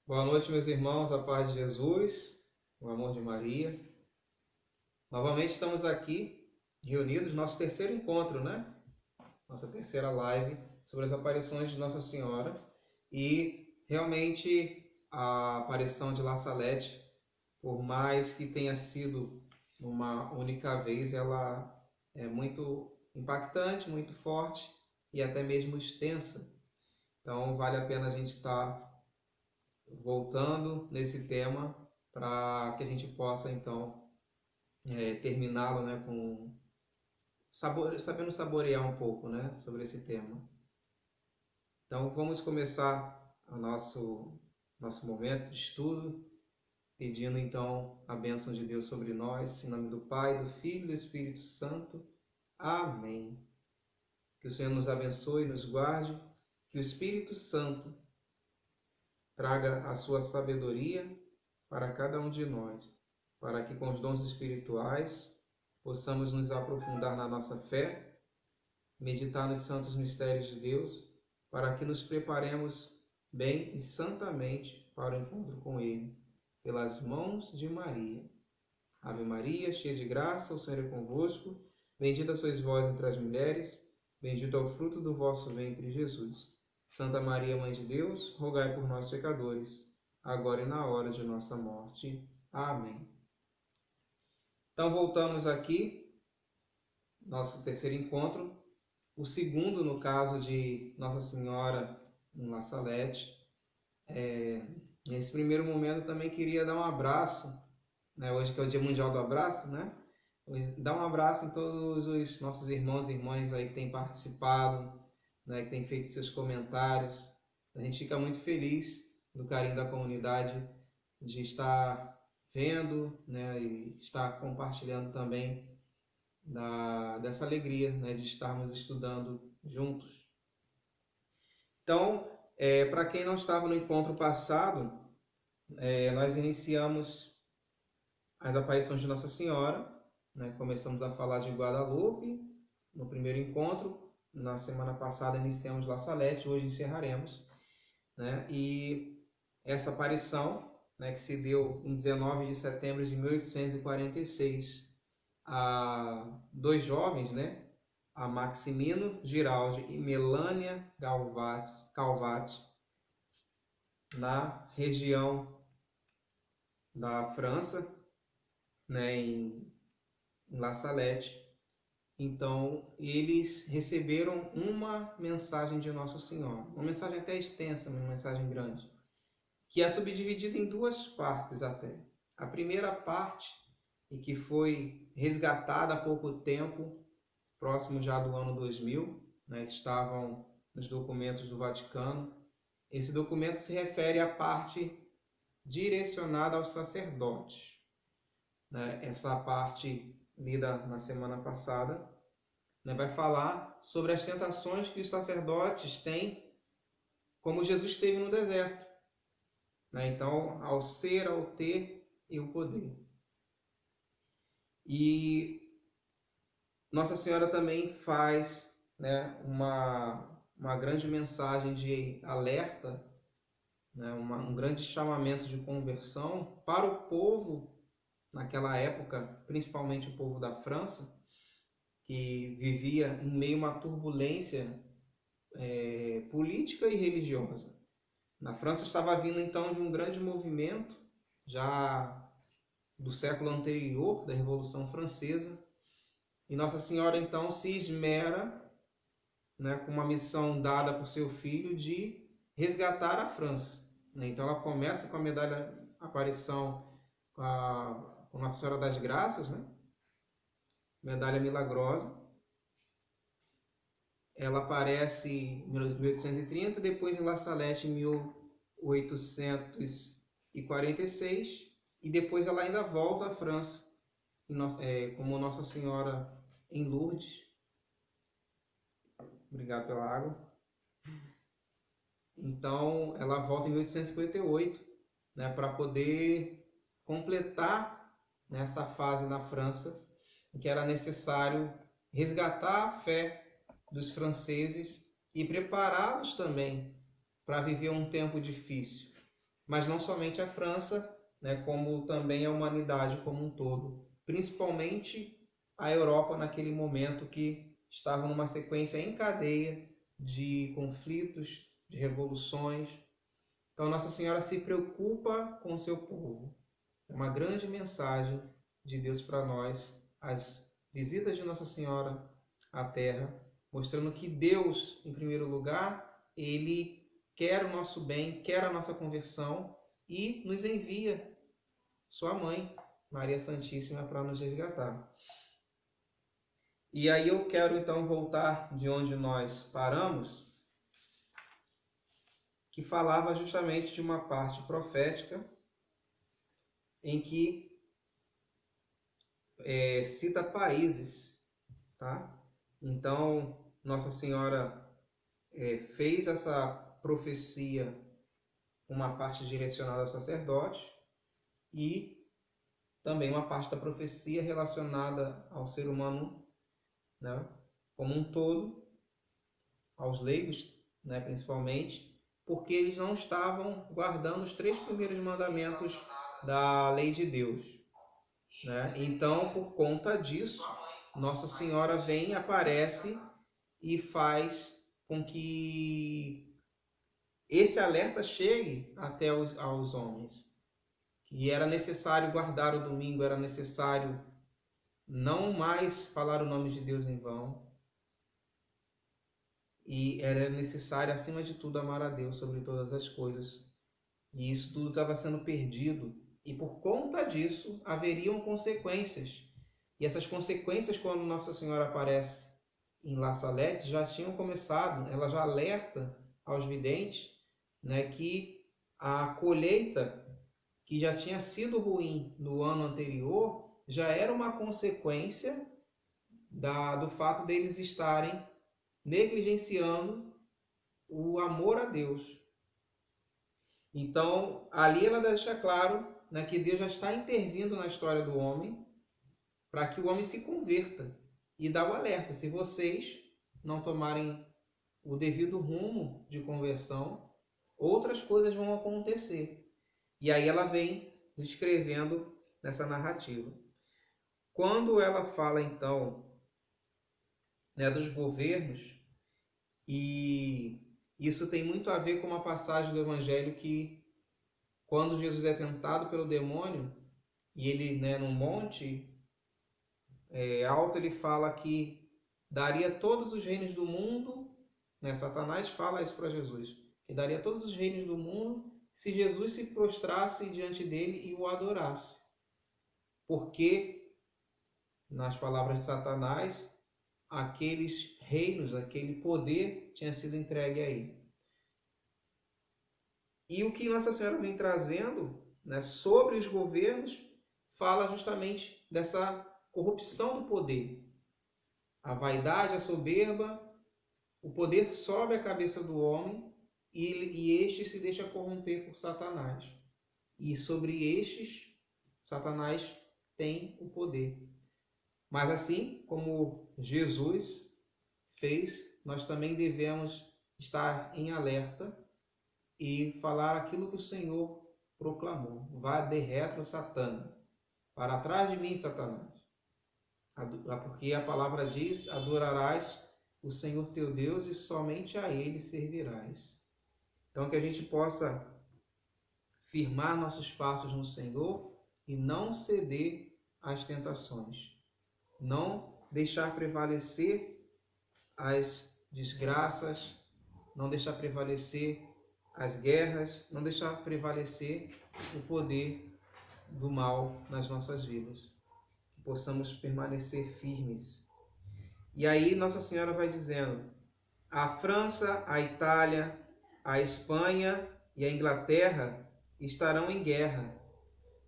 Boa noite, meus irmãos, a paz de Jesus, o amor de Maria. Novamente estamos aqui reunidos, nosso terceiro encontro, né? Nossa terceira live sobre as aparições de Nossa Senhora. E realmente a aparição de La Salette, por mais que tenha sido uma única vez, ela é muito impactante, muito forte e até mesmo extensa. Então vale a pena a gente estar voltando nesse tema para que a gente possa então terminá-lo, né, com sabendo saborear um pouco, né, sobre esse tema. Então vamos começar o nosso momento de estudo, pedindo então a bênção de Deus sobre nós, em nome do Pai, do Filho e do Espírito Santo. Amém. Que o Senhor nos abençoe e nos guarde, que o Espírito Santo traga a sua sabedoria para cada um de nós, para que com os dons espirituais possamos nos aprofundar na nossa fé, meditar nos santos mistérios de Deus, para que nos preparemos bem e santamente para o encontro com Ele, pelas mãos de Maria. Ave Maria, cheia de graça, o Senhor é convosco, bendita sois vós entre as mulheres, bendito é o fruto do vosso ventre, Jesus. Santa Maria, Mãe de Deus, rogai por nós, pecadores, agora e na hora de nossa morte. Amém. Então voltamos aqui, nosso terceiro encontro, o segundo no caso de Nossa Senhora em La Salette. Nesse primeiro momento também queria dar um abraço, né, hoje que é o Dia Mundial do Abraço, né? Dar um abraço em todos os nossos irmãos e irmãs aí que têm participado, né, que têm feito seus comentários. A gente fica muito feliz do carinho da comunidade, de estar vendo, né, e estar compartilhando também dessa alegria, né, de estarmos estudando juntos. Então, para quem não estava no encontro passado, nós iniciamos as aparições de Nossa Senhora, né? Começamos a falar de Guadalupe no primeiro encontro. Na semana passada iniciamos La Salette, hoje encerraremos, né? E essa aparição, né, que se deu em 19 de setembro de 1846 a dois jovens, né, a Maximino Giraldi e Melania Calvati, na região da França, né, em La Salette. Então, eles receberam uma mensagem de Nossa Senhora, uma mensagem até extensa, uma mensagem grande, que é subdividida em duas partes até. A primeira parte, e que foi resgatada há pouco tempo, próximo já do ano 2000, né, estavam nos documentos do Vaticano. Esse documento se refere à parte direcionada aos sacerdotes, né? Essa parte lida na semana passada, né, vai falar sobre as tentações que os sacerdotes têm, como Jesus teve no deserto, né? Então, ao ser, ao ter e o poder. E Nossa Senhora também faz, né, uma grande mensagem de alerta, né, um grande chamamento de conversão para o povo naquela época, principalmente o povo da França, que vivia em meio a uma turbulência política e religiosa. Na França estava vindo então de um grande movimento, já do século anterior, da Revolução Francesa, e Nossa Senhora então se esmera, né, com uma missão dada por seu filho de resgatar a França. Então ela começa com a medalha aparição com Nossa Senhora das Graças, né? Medalha milagrosa. Ela aparece em 1830, depois em La Salette em 1846, e depois ela ainda volta à França como Nossa Senhora em Lourdes. Obrigado pela água. Então ela volta em 1858, né, para poder completar nessa fase na França em que era necessário resgatar a fé dos franceses e prepará-los também para viver um tempo difícil, mas não somente a França, né, como também a humanidade como um todo, principalmente a Europa naquele momento que estava numa sequência em cadeia de conflitos, de revoluções. Então Nossa Senhora se preocupa com o seu povo. É uma grande mensagem de Deus para nós, as visitas de Nossa Senhora à Terra, mostrando que Deus, em primeiro lugar, Ele quer o nosso bem, quer a nossa conversão e nos envia sua mãe, Maria Santíssima, para nos resgatar. E aí eu quero então voltar de onde nós paramos, que falava justamente de uma parte profética em que cita países, tá? Então, Nossa Senhora fez essa profecia, uma parte direcionada ao sacerdote e também uma parte da profecia relacionada ao ser humano, né, como um todo, aos leigos, né, principalmente, porque eles não estavam guardando os 3 primeiros mandamentos da lei de Deus, né? Então, por conta disso, Nossa Senhora vem, aparece e faz com que esse alerta chegue até aos homens. Que era necessário guardar o domingo, era necessário não mais falar o nome de Deus em vão. E era necessário, acima de tudo, amar a Deus sobre todas as coisas. E isso tudo estava sendo perdido. E por conta disso, haveriam consequências. E essas consequências, quando Nossa Senhora aparece em La Salette, já tinham começado. Ela já alerta aos videntes, né, que a colheita, que já tinha sido ruim no ano anterior, já era uma consequência do fato deles estarem negligenciando o amor a Deus. Então, ali ela deixa claro, né, que Deus já está intervindo na história do homem para que o homem se converta e dá o alerta. Se vocês não tomarem o devido rumo de conversão, outras coisas vão acontecer. E aí ela vem descrevendo nessa narrativa. Quando ela fala, então, né, dos governos, e isso tem muito a ver com uma passagem do Evangelho que, quando Jesus é tentado pelo demônio, e ele, né, num monte alto, ele fala que daria todos os reinos do mundo, né, Satanás fala isso para Jesus, que daria todos os reinos do mundo se Jesus se prostrasse diante dele e o adorasse. Porque, nas palavras de Satanás, aqueles reinos, aquele poder tinha sido entregue a ele. E o que Nossa Senhora vem trazendo, né, sobre os governos, fala justamente dessa corrupção do poder. A vaidade, a soberba, o poder sobe a cabeça do homem e este se deixa corromper por Satanás. E sobre estes, Satanás tem o poder. Mas assim como Jesus fez, nós também devemos estar em alerta e falar aquilo que o Senhor proclamou. Vá de retro, Satã. Para trás de mim, Satanás. Porque a palavra diz, adorarás o Senhor teu Deus e somente a Ele servirás. Então que a gente possa firmar nossos passos no Senhor e não ceder às tentações. Não deixar prevalecer as desgraças, não deixar prevalecer as guerras, não deixar prevalecer o poder do mal nas nossas vidas. Que possamos permanecer firmes. E aí Nossa Senhora vai dizendo, a França, a Itália, a Espanha e a Inglaterra estarão em guerra.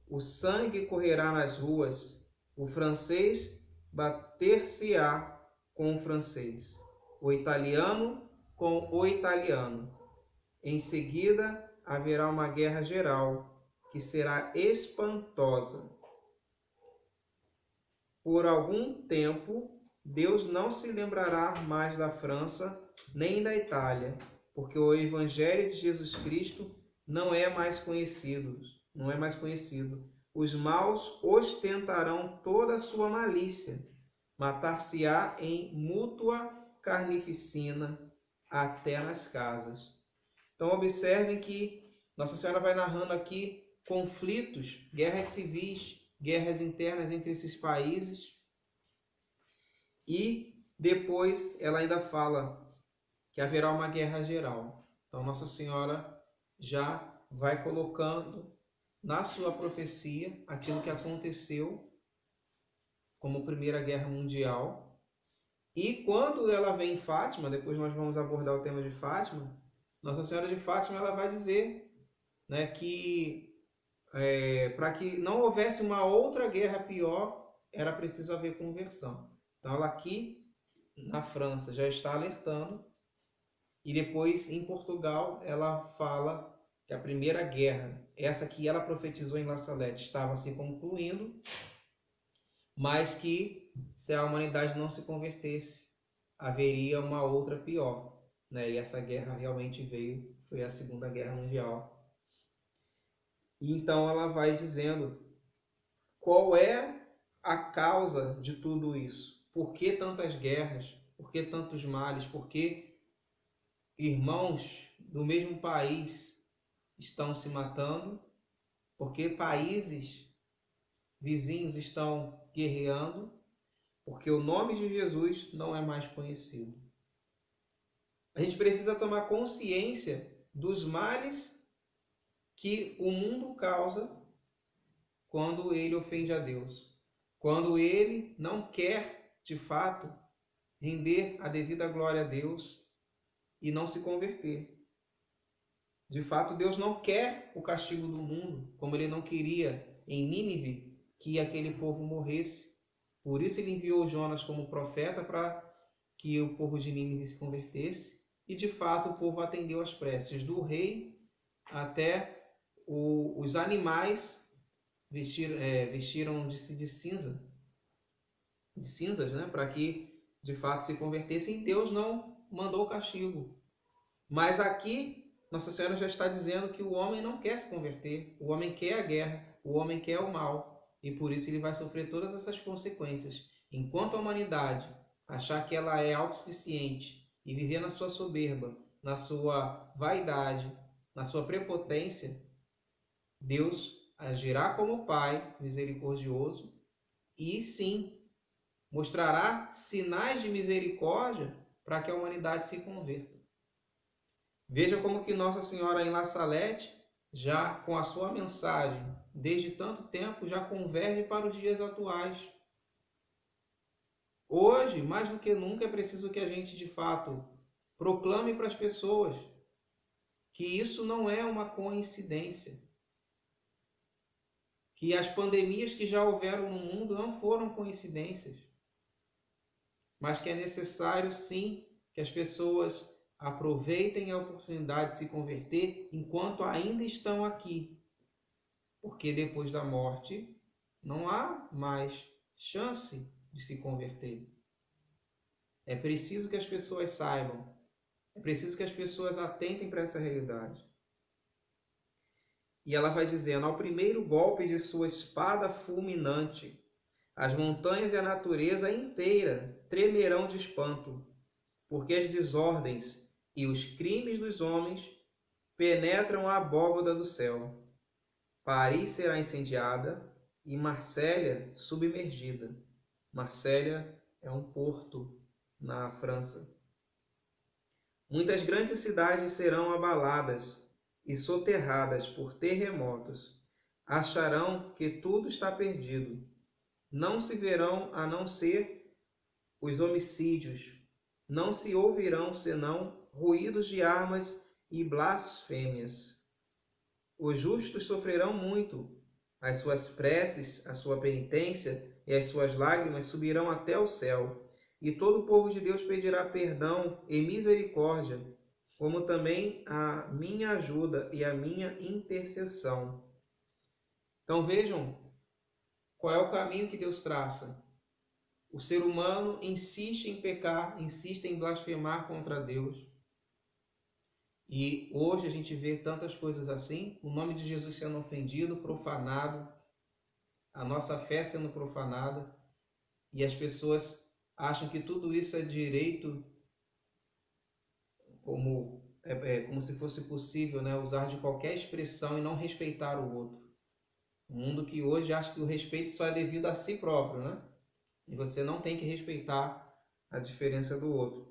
O sangue correrá nas ruas, o francês bater-se-á com o francês, o italiano com o italiano. Em seguida, haverá uma guerra geral, que será espantosa. Por algum tempo, Deus não se lembrará mais da França nem da Itália, porque o Evangelho de Jesus Cristo não é mais conhecido. Os maus ostentarão toda a sua malícia, matar-se-á em mútua carnificina até nas casas. Então observem que Nossa Senhora vai narrando aqui conflitos, guerras civis, guerras internas entre esses países, e depois ela ainda fala que haverá uma guerra geral. Então Nossa Senhora já vai colocando na sua profecia aquilo que aconteceu como Primeira Guerra Mundial. E quando ela vem em Fátima, depois nós vamos abordar o tema de Fátima, Nossa Senhora de Fátima ela vai dizer, né, que para que não houvesse uma outra guerra pior, era preciso haver conversão. Então ela aqui na França já está alertando, e depois em Portugal ela fala que a Primeira Guerra, essa que ela profetizou em La Salette, estava se concluindo, mas que se a humanidade não se convertesse, haveria uma outra pior, né? E essa guerra realmente veio, foi a Segunda Guerra Mundial. E então ela vai dizendo qual é a causa de tudo isso. Por que tantas guerras? Por que tantos males? Por que irmãos do mesmo país estão se matando? Por que países vizinhos estão guerreando? Porque o nome de Jesus não é mais conhecido. A gente precisa tomar consciência dos males que o mundo causa quando ele ofende a Deus. Quando ele não quer, de fato, render a devida glória a Deus e não se converter. De fato, Deus não quer o castigo do mundo, como ele não queria em Nínive que aquele povo morresse. Por isso ele enviou Jonas como profeta para que o povo de Nínive se convertesse. E de fato o povo atendeu às preces do rei, até os animais vestiram de cinza, de cinzas, né? Para que de fato se convertessem. Deus não mandou o castigo. Mas aqui Nossa Senhora já está dizendo que o homem não quer se converter, o homem quer a guerra, o homem quer o mal, e por isso ele vai sofrer todas essas consequências. Enquanto a humanidade achar que ela é autossuficiente e viver na sua soberba, na sua vaidade, na sua prepotência, Deus agirá como Pai misericordioso e sim mostrará sinais de misericórdia para que a humanidade se converta. Veja como que Nossa Senhora em La Salette, já com a sua mensagem, desde tanto tempo, já converge para os dias atuais. Hoje, mais do que nunca, é preciso que a gente, de fato, proclame para as pessoas que isso não é uma coincidência. Que as pandemias que já houveram no mundo não foram coincidências. Mas que é necessário, sim, que as pessoas aproveitem a oportunidade de se converter enquanto ainda estão aqui. Porque depois da morte não há mais chance de se converter. É preciso que as pessoas saibam. É preciso que as pessoas atentem para essa realidade. E ela vai dizendo: ao primeiro golpe de sua espada fulminante, as montanhas e a natureza inteira tremerão de espanto, porque as desordens e os crimes dos homens penetram a abóbada do céu. Paris será incendiada e Marsella submergida. Marsella é um porto na França. Muitas grandes cidades serão abaladas e soterradas por terremotos. Acharão que tudo está perdido. Não se verão a não ser os homicídios. Não se ouvirão senão ruídos de armas e blasfêmias. Os justos sofrerão muito. As suas preces, a sua penitência e as suas lágrimas subirão até o céu. E todo o povo de Deus pedirá perdão e misericórdia, como também a minha ajuda e a minha intercessão. Então vejam qual é o caminho que Deus traça. O ser humano insiste em pecar, insiste em blasfemar contra Deus. E hoje a gente vê tantas coisas assim, o nome de Jesus sendo ofendido, profanado, a nossa fé sendo profanada, e as pessoas acham que tudo isso é direito, como se fosse possível, né, usar de qualquer expressão e não respeitar o outro. Um mundo que hoje acha que o respeito só é devido a si próprio, né? E você não tem que respeitar a diferença do outro.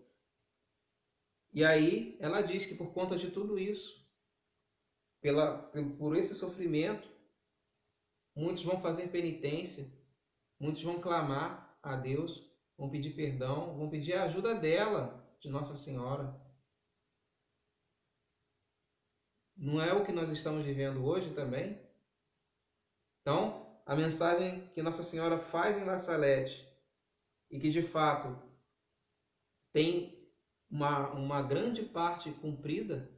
E aí ela diz que por conta de tudo isso, por esse sofrimento, muitos vão fazer penitência, muitos vão clamar a Deus, vão pedir perdão, vão pedir a ajuda dela, de Nossa Senhora. Não é o que nós estamos vivendo hoje também? Então, a mensagem que Nossa Senhora faz em La Salette, e que de fato tem uma grande parte cumprida,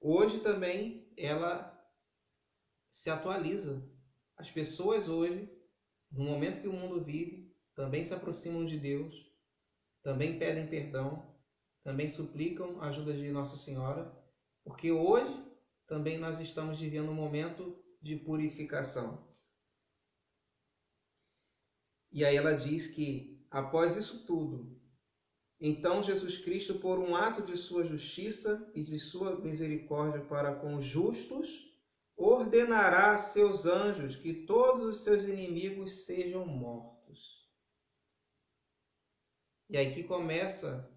hoje também ela se atualiza. As pessoas hoje, no momento que o mundo vive, também se aproximam de Deus, também pedem perdão, também suplicam a ajuda de Nossa Senhora, porque hoje também nós estamos vivendo um momento de purificação. E aí ela diz que, após isso tudo, então Jesus Cristo, por um ato de sua justiça e de sua misericórdia para com os justos, ordenará a seus anjos que todos os seus inimigos sejam mortos. E aí que começa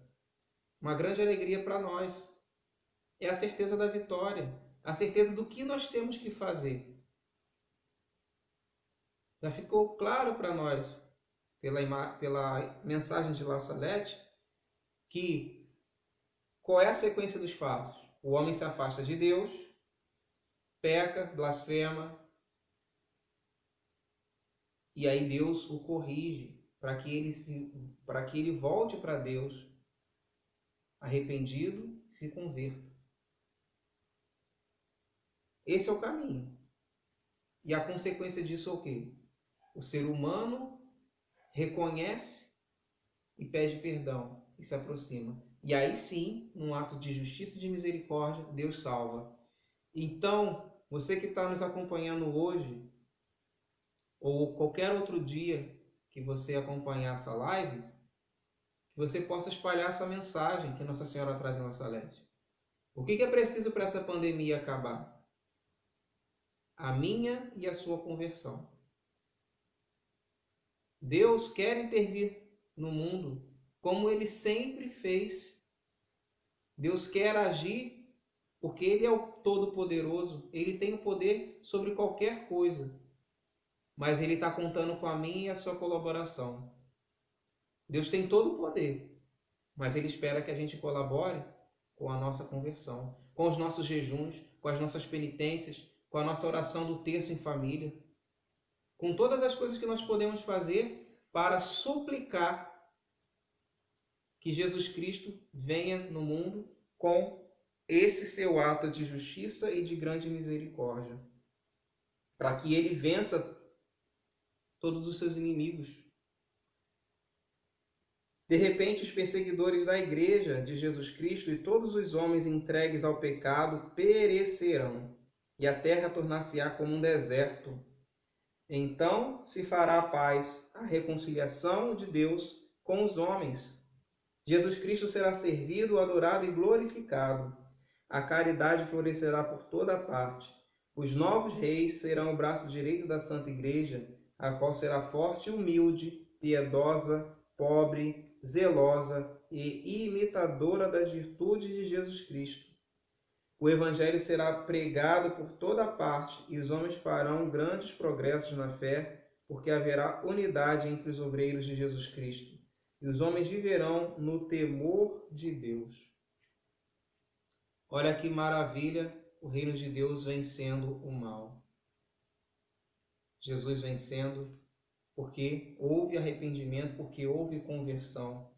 uma grande alegria para nós. É a certeza da vitória, a certeza do que nós temos que fazer. Já ficou claro para nós, pela mensagem de La Salette, que qual é a sequência dos fatos? O homem se afasta de Deus, peca, blasfema, e aí Deus o corrige para que ele volte para Deus arrependido e se converta. Esse é o caminho. E a consequência disso é o quê? O ser humano reconhece e pede perdão e se aproxima. E aí sim, num ato de justiça e de misericórdia, Deus salva. Então, você que está nos acompanhando hoje, ou qualquer outro dia que você acompanhar essa live, que você possa espalhar essa mensagem que Nossa Senhora traz em La Salette. O que é preciso para essa pandemia acabar? A minha e a sua conversão. Deus quer intervir no mundo como Ele sempre fez. Deus quer agir porque Ele é o Todo-Poderoso. Ele tem o poder sobre qualquer coisa. Mas Ele está contando com a minha e a sua colaboração. Deus tem todo o poder, mas Ele espera que a gente colabore com a nossa conversão, com os nossos jejuns, com as nossas penitências, com a nossa oração do terço em família, com todas as coisas que nós podemos fazer para suplicar que Jesus Cristo venha no mundo com esse seu ato de justiça e de grande misericórdia, para que Ele vença todos os seus inimigos. De repente, os perseguidores da Igreja de Jesus Cristo e todos os homens entregues ao pecado perecerão, e a terra tornar-se-á como um deserto. Então se fará a paz, a reconciliação de Deus com os homens. Jesus Cristo será servido, adorado e glorificado. A caridade florescerá por toda parte. Os novos reis serão o braço direito da Santa Igreja, a qual será forte e humilde, piedosa, pobre, zelosa e imitadora das virtudes de Jesus Cristo. O Evangelho será pregado por toda parte e os homens farão grandes progressos na fé, porque haverá unidade entre os obreiros de Jesus Cristo. E os homens viverão no temor de Deus. Olha que maravilha, o reino de Deus vencendo o mal. Jesus vencendo porque houve arrependimento, porque houve conversão.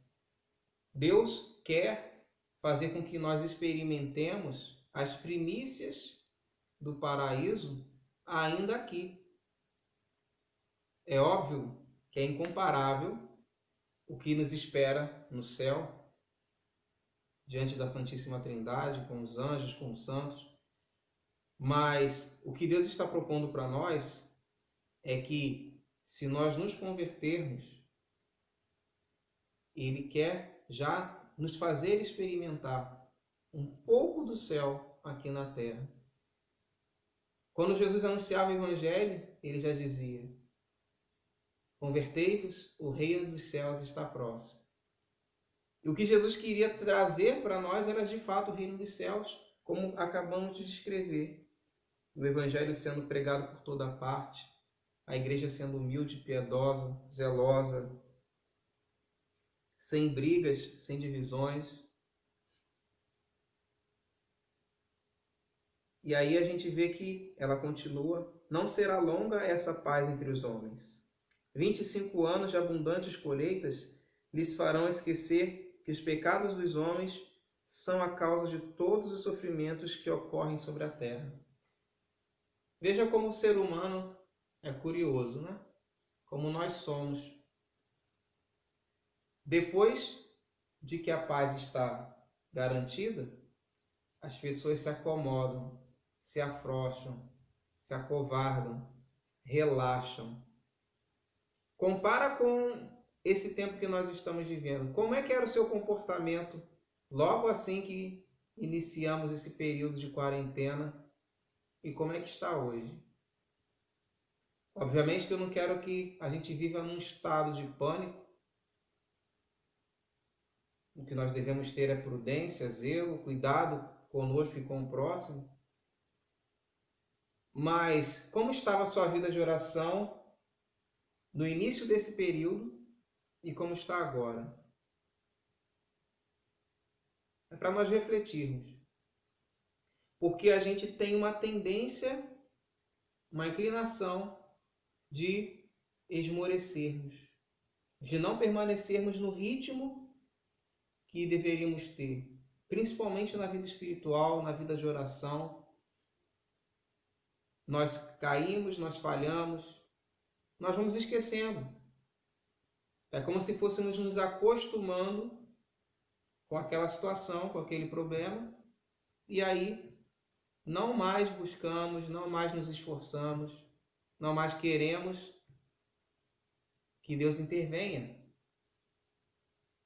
Deus quer fazer com que nós experimentemos as primícias do paraíso ainda aqui. É óbvio que é incomparável o que nos espera no céu. diante da Santíssima Trindade, com os anjos, com os santos. Mas o que Deus está propondo para nós é que, se nós nos convertermos, Ele quer já nos fazer experimentar um pouco do céu aqui na terra. Quando Jesus anunciava o Evangelho, Ele já dizia: convertei-vos, o reino dos céus está próximo. E o que Jesus queria trazer para nós era de fato o reino dos céus, como acabamos de descrever. O Evangelho sendo pregado por toda parte, a igreja sendo humilde, piedosa, zelosa, sem brigas, sem divisões. E aí a gente vê que ela continua: não será longa essa paz entre os homens. 25 anos de abundantes colheitas lhes farão esquecer que os pecados dos homens são a causa de todos os sofrimentos que ocorrem sobre a terra. Veja como o ser humano é curioso, né? Como nós somos. Depois de que a paz está garantida, as pessoas se acomodam, se afrouxam, se acovardam, relaxam. Compara com esse tempo que nós estamos vivendo. Como é que era o seu comportamento logo assim que iniciamos esse período de quarentena e como é que está hoje? Obviamente que eu não quero que a gente viva num estado de pânico. O que nós devemos ter é prudência, zelo, cuidado conosco e com o próximo. Mas como estava a sua vida de oração no início desse período e como está agora? É para nós refletirmos. Porque a gente tem uma tendência, uma inclinação de esmorecermos, de não permanecermos no ritmo que deveríamos ter, principalmente na vida espiritual, na vida de oração. Nós caímos, nós falhamos, nós vamos esquecendo. É como se fôssemos nos acostumando com aquela situação, com aquele problema, e aí não mais buscamos, não mais nos esforçamos, não mais queremos que Deus intervenha.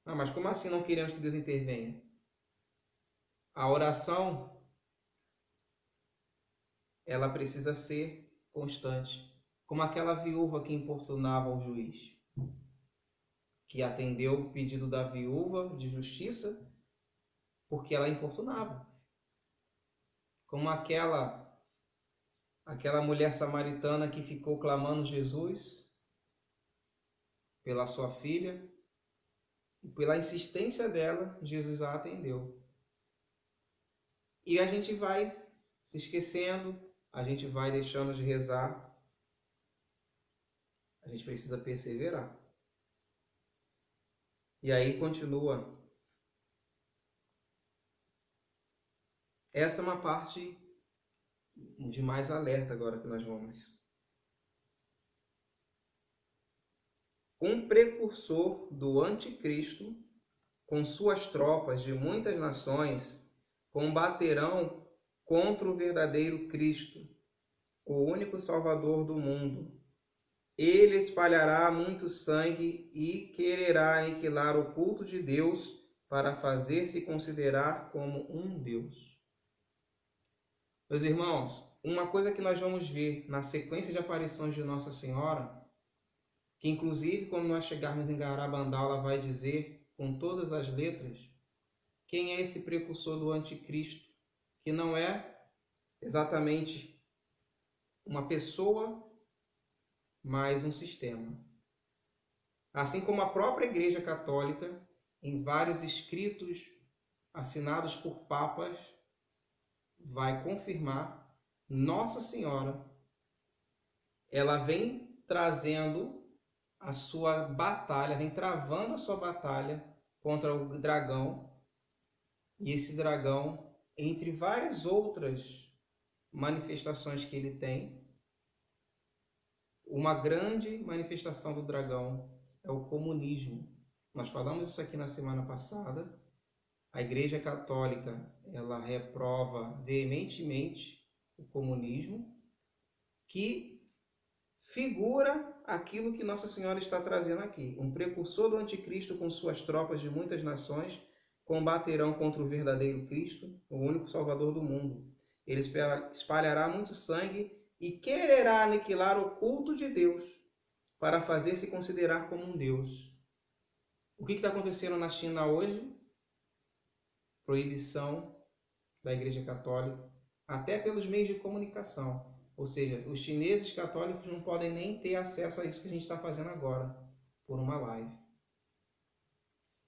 Não, mas como assim não queremos que Deus intervenha? A oração, ela precisa ser constante. Como aquela viúva que importunava o juiz, que atendeu o pedido da viúva de justiça porque ela importunava. Como aquela mulher samaritana que ficou clamando Jesus pela sua filha, e pela insistência dela, Jesus a atendeu. E a gente vai se esquecendo, a gente vai deixando de rezar. A gente precisa perseverar. E aí continua. Essa é uma parte de mais alerta agora que nós vamos. Um precursor do anticristo, com suas tropas de muitas nações, combaterão contra o verdadeiro Cristo, o único Salvador do mundo. Ele espalhará muito sangue e quererá aniquilar o culto de Deus para fazer-se considerar como um Deus. Meus irmãos, uma coisa que nós vamos ver na sequência de aparições de Nossa Senhora, que inclusive quando nós chegarmos em Garabandal, ela vai dizer com todas as letras quem é esse precursor do anticristo, que não é exatamente uma pessoa, mas um sistema. Assim como a própria Igreja Católica, em vários escritos assinados por papas, vai confirmar, Nossa Senhora, ela vem trazendo a sua batalha, vem travando a sua batalha contra o dragão, e esse dragão, entre várias outras manifestações que ele tem, uma grande manifestação do dragão é o comunismo. Nós falamos isso aqui na semana passada. a Igreja Católica ela reprova veementemente o comunismo, que figura aquilo que Nossa Senhora está trazendo aqui. Um precursor do anticristo com suas tropas de muitas nações combaterão contra o verdadeiro Cristo, o único Salvador do mundo. Ele espalhará muito sangue e quererá aniquilar o culto de Deus para fazer-se considerar como um Deus. O que está acontecendo na China hoje? Proibição da Igreja Católica, até pelos meios de comunicação. Ou seja, os chineses católicos não podem nem ter acesso a isso que a gente está fazendo agora, por uma live.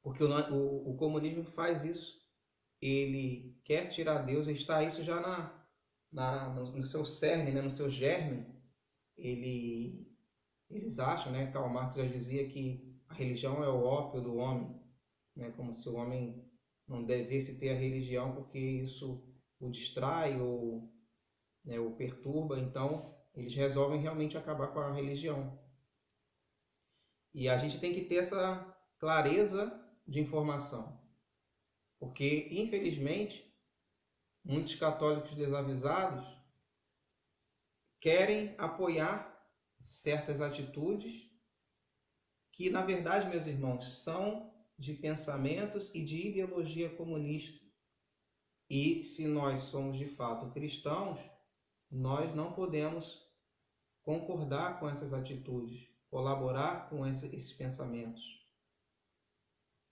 Porque o comunismo faz isso. Ele quer tirar Deus, está isso já no seu cerne, né, no seu germe. Eles acham, né, Karl Marx já dizia que a religião é o ópio do homem, né, como se o homem não devesse ter a religião porque isso o distrai ou, né, o perturba. Então, eles resolvem realmente acabar com a religião. E a gente tem que ter essa clareza de informação. Porque, infelizmente, muitos católicos desavisados querem apoiar certas atitudes que, na verdade, meus irmãos, são de pensamentos e de ideologia comunista. E se nós somos de fato cristãos, nós não podemos concordar com essas atitudes, colaborar com esses pensamentos.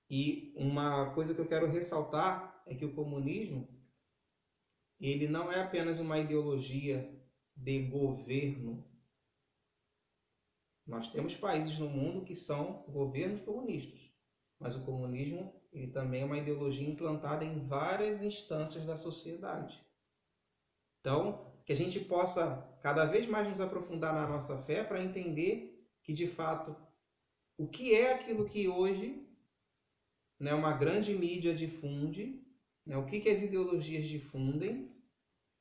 E uma coisa que eu quero ressaltar é que o comunismo, ele não é apenas uma ideologia de governo. Nós temos países no mundo que são governos comunistas, mas o comunismo ele também é uma ideologia implantada em várias instâncias da sociedade. Então, que a gente possa cada vez mais nos aprofundar na nossa fé para entender que, de fato, o que é aquilo que hoje, né, uma grande mídia difunde, né, o que as ideologias difundem,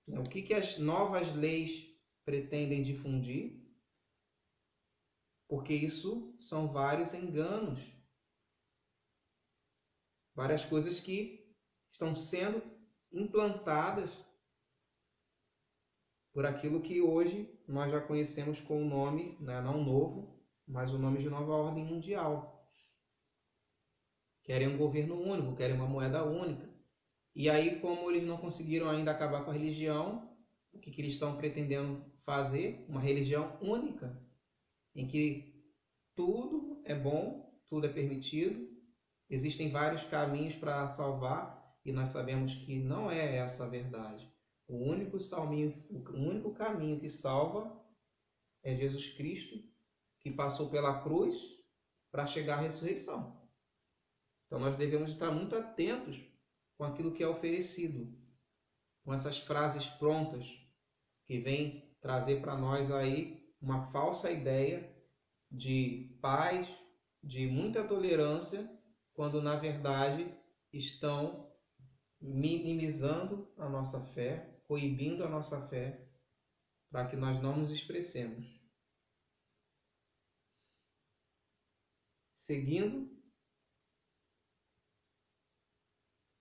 né, o que as novas leis pretendem difundir, porque isso são vários enganos, várias coisas que estão sendo implantadas por aquilo que hoje nós já conhecemos com o nome, né, não novo, mas o nome de nova ordem mundial. Querem um governo único, querem uma moeda única. E aí, como eles não conseguiram ainda acabar com a religião, o que eles estão pretendendo fazer? Uma religião única, em que tudo é bom, tudo é permitido, existem vários caminhos para salvar, e nós sabemos que não é essa a verdade. O único caminho que salva é Jesus Cristo, que passou pela cruz para chegar à ressurreição. Então nós devemos estar muito atentos com aquilo que é oferecido, com essas frases prontas que vêm trazer para nós aí uma falsa ideia de paz, de muita tolerância, quando na verdade estão minimizando a nossa fé, coibindo a nossa fé, para que nós não nos expressemos. Seguindo,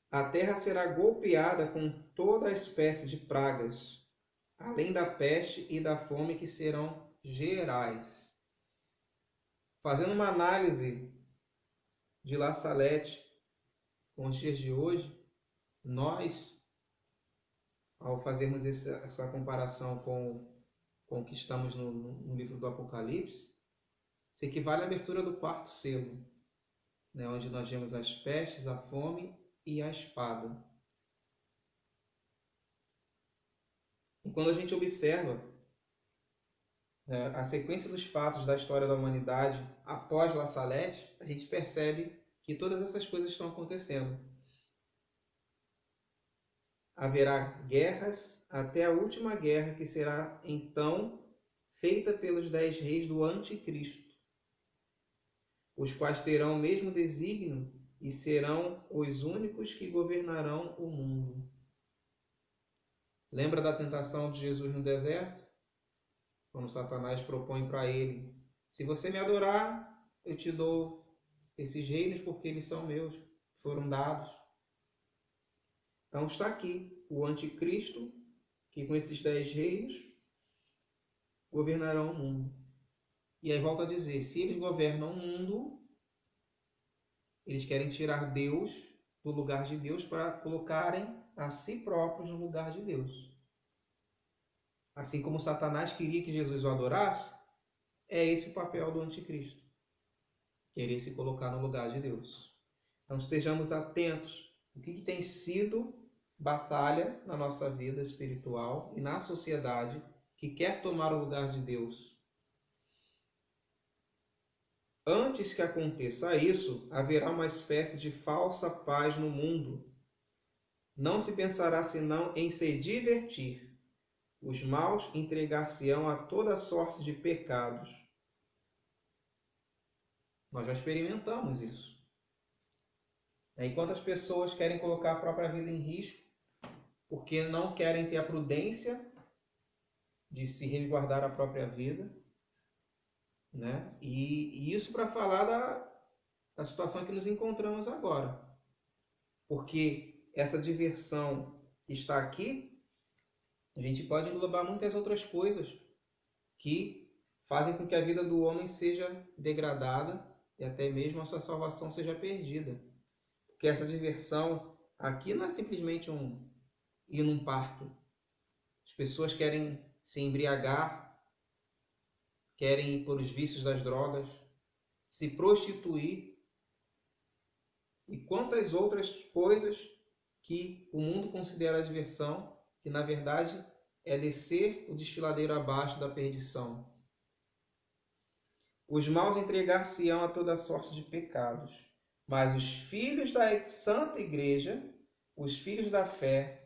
a terra será golpeada com toda a espécie de pragas, além da peste e da fome que serão gerais. Fazendo uma análise de La Salette com os dias de hoje, nós, ao fazermos essa comparação com o que estamos no livro do Apocalipse, se equivale à abertura do quarto selo, né, onde nós vemos as pestes, a fome e a espada. E quando a gente observa a sequência dos fatos da história da humanidade após La Salette, a gente percebe que todas essas coisas estão acontecendo. Haverá guerras até a última guerra, que será então feita pelos 10 reis do Anticristo, os quais terão o mesmo desígnio e serão os únicos que governarão o mundo. Lembra da tentação de Jesus no deserto? Quando Satanás propõe para ele: se você me adorar, eu te dou esses reinos porque eles são meus, foram dados. Então está aqui o anticristo, que com esses 10 reinos governarão o mundo. E aí volto a dizer, se eles governam o mundo, eles querem tirar Deus do lugar de Deus para colocarem a si próprios no lugar de Deus. Assim como Satanás queria que Jesus o adorasse, é esse o papel do anticristo. Querer se colocar no lugar de Deus. Então estejamos atentos. O que tem sido batalha na nossa vida espiritual e na sociedade que quer tomar o lugar de Deus. Antes que aconteça isso, haverá uma espécie de falsa paz no mundo. Não se pensará senão em se divertir. Os maus entregar-se-ão a toda sorte de pecados. Nós já experimentamos isso. Enquanto as pessoas querem colocar a própria vida em risco, porque não querem ter a prudência de se resguardar a própria vida, né? E isso para falar da situação que nos encontramos agora. Porque essa diversão que está aqui, a gente pode englobar muitas outras coisas que fazem com que a vida do homem seja degradada e até mesmo a sua salvação seja perdida. Porque essa diversão aqui não é simplesmente ir num parque. As pessoas querem se embriagar, querem ir por os vícios das drogas, se prostituir e quantas outras coisas que o mundo considera diversão, que na verdade é descer o desfiladeiro abaixo da perdição. Os maus entregar-se-ão a toda sorte de pecados, mas os filhos da Santa Igreja, os filhos da fé,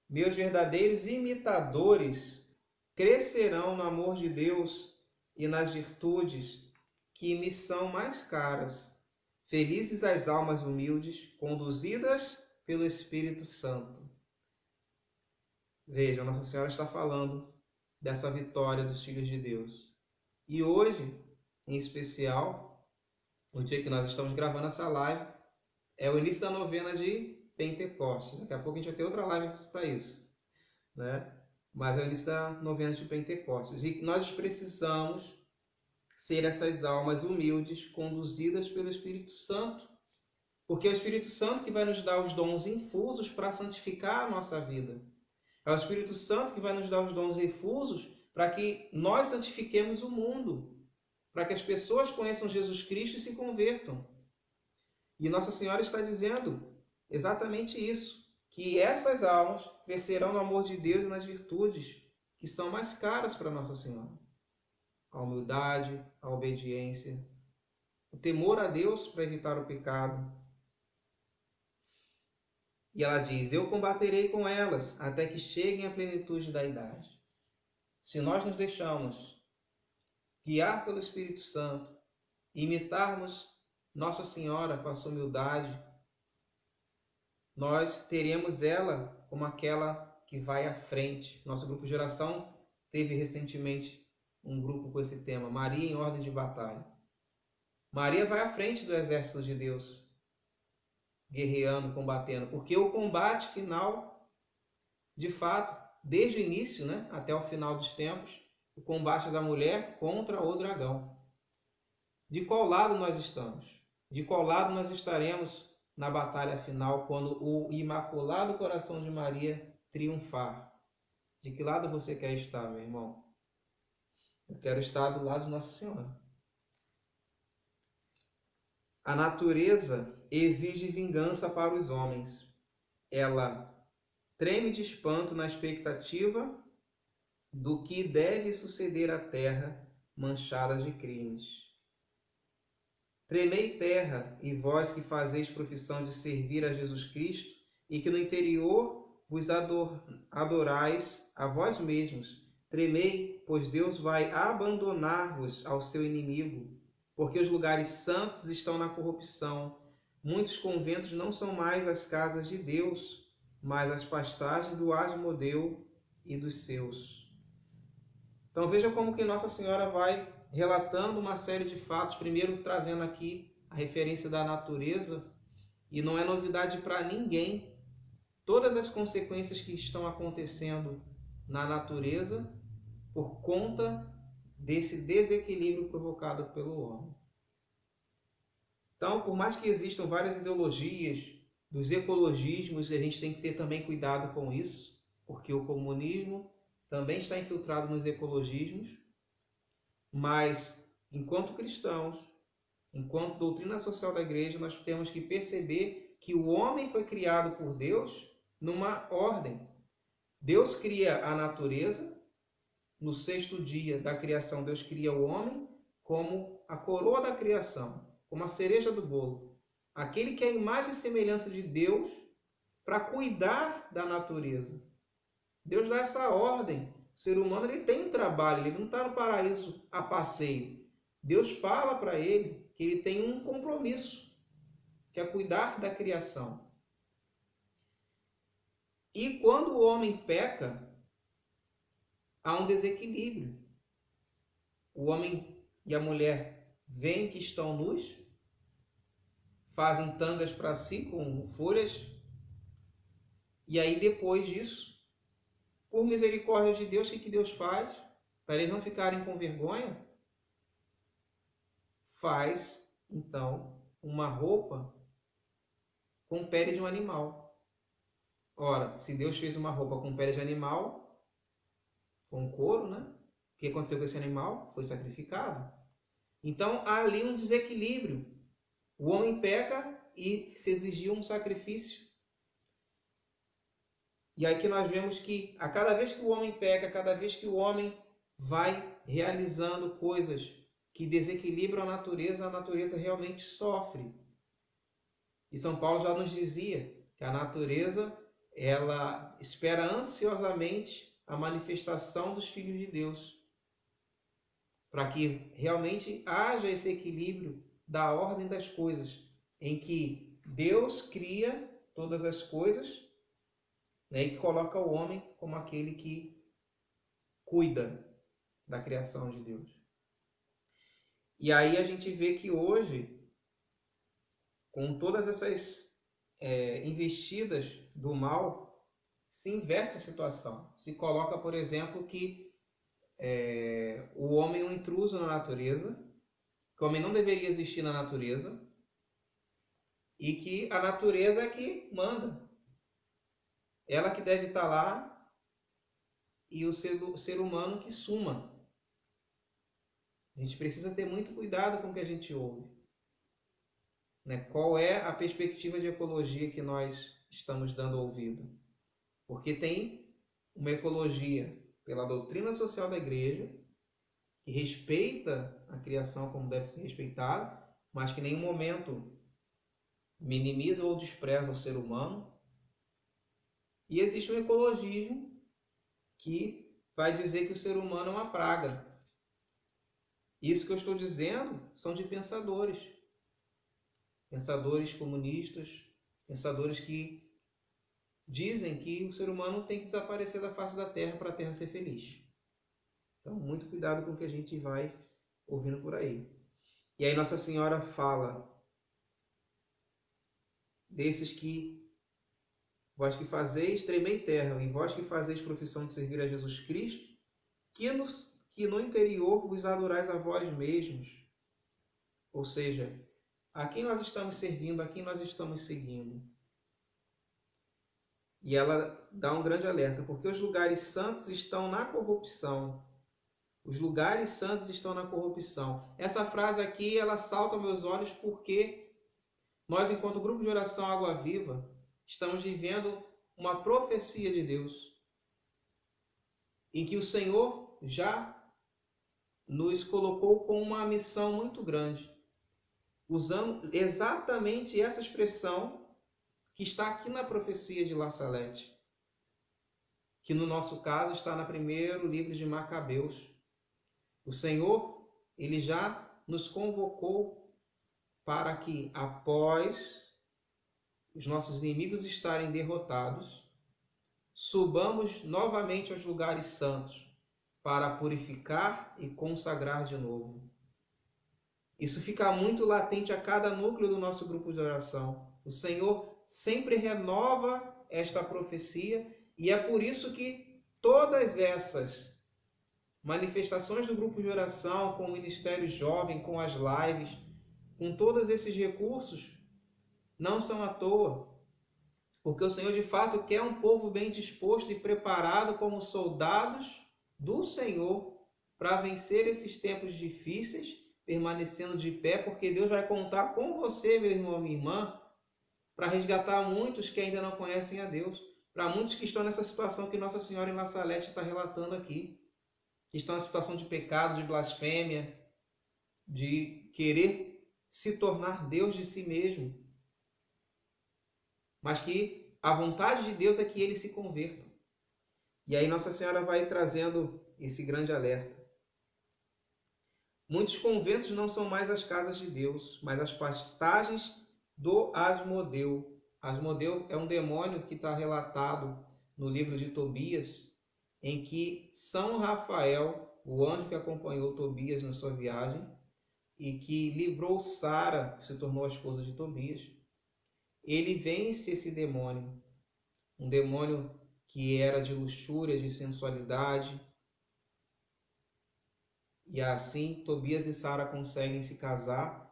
meus verdadeiros imitadores, crescerão no amor de Deus e nas virtudes que me são mais caras. Felizes as almas humildes, conduzidas pelo Espírito Santo. Veja, Nossa Senhora está falando dessa vitória dos filhos de Deus. E hoje, em especial, o dia que nós estamos gravando essa live, é o início da novena de Pentecostes. Daqui a pouco a gente vai ter outra live para isso, né? Mas é o início da novena de Pentecostes. E nós precisamos ser essas almas humildes, conduzidas pelo Espírito Santo. Porque é o Espírito Santo que vai nos dar os dons infusos para santificar a nossa vida. É o Espírito Santo que vai nos dar os dons infusos para que nós santifiquemos o mundo. Para que as pessoas conheçam Jesus Cristo e se convertam. E Nossa Senhora está dizendo exatamente isso. Que essas almas crescerão no amor de Deus e nas virtudes que são mais caras para Nossa Senhora. A humildade, a obediência, o temor a Deus para evitar o pecado. E ela diz, eu combaterei com elas até que cheguem à plenitude da idade. Se nós nos deixamos guiar pelo Espírito Santo, imitarmos Nossa Senhora com a sua humildade, nós teremos ela como aquela que vai à frente. Nosso grupo de oração teve recentemente um grupo com esse tema, Maria em ordem de batalha. Maria vai à frente do exército de Deus, guerreando, combatendo, porque o combate final, de fato, desde o início, né, até o final dos tempos, o combate da mulher contra o dragão. De qual lado nós estamos? De qual lado nós estaremos na batalha final, quando o Imaculado Coração de Maria triunfar? De que lado você quer estar, meu irmão? Eu quero estar do lado de Nossa Senhora. A natureza exige vingança para os homens. Ela treme de espanto na expectativa do que deve suceder à terra manchada de crimes. Tremei terra, e vós que fazeis profissão de servir a Jesus Cristo, e que no interior vos adorais a vós mesmos. Tremei, pois Deus vai abandonar-vos ao seu inimigo, porque os lugares santos estão na corrupção. Muitos conventos não são mais as casas de Deus, mas as pastagens do Asmodeu e dos seus. Então veja como que Nossa Senhora vai relatando uma série de fatos, primeiro trazendo aqui a referência da natureza, e não é novidade para ninguém todas as consequências que estão acontecendo na natureza por conta desse desequilíbrio provocado pelo homem. Então, por mais que existam várias ideologias dos ecologismos, a gente tem que ter também cuidado com isso, porque o comunismo também está infiltrado nos ecologismos, mas enquanto cristãos, enquanto doutrina social da igreja, nós temos que perceber que o homem foi criado por Deus numa ordem. Deus cria a natureza, no sexto dia da criação, Deus cria o homem como a coroa da criação, como a cereja do bolo. Aquele que é a imagem e semelhança de Deus para cuidar da natureza. Deus dá essa ordem. O ser humano ele tem um trabalho, ele não está no paraíso a passeio. Deus fala para ele que ele tem um compromisso, que é cuidar da criação. E quando o homem peca, há um desequilíbrio. O homem e a mulher veem que estão nus, fazem tangas para si com folhas, e aí depois disso, por misericórdia de Deus, o que Deus faz? Para eles não ficarem com vergonha, faz, então, uma roupa com pele de um animal. Ora, se Deus fez uma roupa com pele de animal, com couro, né? O que aconteceu com esse animal? Foi sacrificado. Então, há ali um desequilíbrio. O homem peca e se exigiu um sacrifício. E aí que nós vemos que a cada vez que o homem peca, a cada vez que o homem vai realizando coisas que desequilibram a natureza realmente sofre. E São Paulo já nos dizia que a natureza ela espera ansiosamente a manifestação dos filhos de Deus, para que realmente haja esse equilíbrio da ordem das coisas, em que Deus cria todas as coisas, né, e coloca o homem como aquele que cuida da criação de Deus. E aí a gente vê que hoje, com todas essas investidas do mal, se inverte a situação. Se coloca, por exemplo, que o homem é um intruso na natureza, que o homem não deveria existir na natureza, e que a natureza é que manda. Ela que deve estar lá e o ser humano que suma. A gente precisa ter muito cuidado com o que a gente ouve. Né? Qual é a perspectiva de ecologia que nós estamos dando ouvido? Porque tem uma ecologia pela doutrina social da igreja, que respeita a criação como deve ser respeitada, mas que em nenhum momento minimiza ou despreza o ser humano. E existe um ecologismo que vai dizer que o ser humano é uma praga. Isso que eu estou dizendo são de pensadores. Pensadores comunistas, pensadores que dizem que o ser humano tem que desaparecer da face da Terra para a Terra ser feliz. Então, muito cuidado com o que a gente vai ouvindo por aí. E aí Nossa Senhora fala desses que vós que fazeis, tremei terra, e vós que fazeis profissão de servir a Jesus Cristo, que no interior vos adorais a vós mesmos. Ou seja, a quem nós estamos servindo, a quem nós estamos seguindo. E ela dá um grande alerta, porque os lugares santos estão na corrupção. Os lugares santos estão na corrupção. Essa frase aqui, ela salta aos meus olhos porque nós, enquanto grupo de oração Água Viva, estamos vivendo uma profecia de Deus, em que o Senhor já nos colocou com uma missão muito grande, usando exatamente essa expressão que está aqui na profecia de La Salette, que no nosso caso está no primeiro livro de Macabeus. O Senhor, ele já nos convocou para que, após os nossos inimigos estarem derrotados, subamos novamente aos lugares santos para purificar e consagrar de novo. Isso fica muito latente a cada núcleo do nosso grupo de oração. O Senhor sempre renova esta profecia e é por isso que todas essas manifestações do grupo de oração, com o Ministério Jovem, com as lives, com todos esses recursos, não são à toa. Porque o Senhor de fato quer um povo bem disposto e preparado como soldados do Senhor para vencer esses tempos difíceis, permanecendo de pé, porque Deus vai contar com você, meu irmão, minha irmã, para resgatar muitos que ainda não conhecem a Deus, para muitos que estão nessa situação que Nossa Senhora em La Salete está relatando aqui, que estão em situação de pecado, de blasfêmia, de querer se tornar Deus de si mesmo, mas que a vontade de Deus é que eles se convertam. E aí Nossa Senhora vai trazendo esse grande alerta. Muitos conventos não são mais as casas de Deus, mas as pastagens do Asmodeu. Asmodeu é um demônio que está relatado no livro de Tobias, em que São Rafael, o anjo que acompanhou Tobias na sua viagem e que livrou Sara, que se tornou a esposa de Tobias, ele vence esse demônio, um demônio que era de luxúria, de sensualidade. E assim Tobias e Sara conseguem se casar,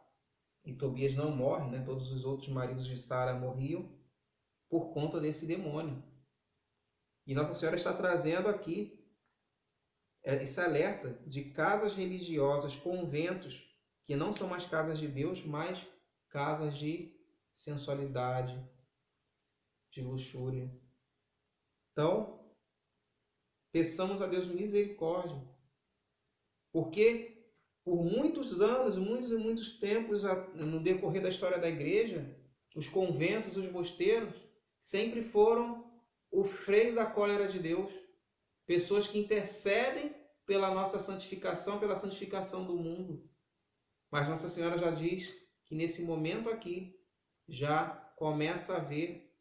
e Tobias não morre, né? Todos os outros maridos de Sara morriam por conta desse demônio. E Nossa Senhora está trazendo aqui esse alerta de casas religiosas, conventos, que não são mais casas de Deus, mas casas de sensualidade, de luxúria. Então, peçamos a Deus misericórdia, porque por muitos anos, muitos tempos, no decorrer da história da igreja, os conventos, os mosteiros, sempre foram o freio da cólera de Deus. Pessoas que intercedem pela nossa santificação, pela santificação do mundo. Mas Nossa Senhora já diz que nesse momento aqui já começa a haver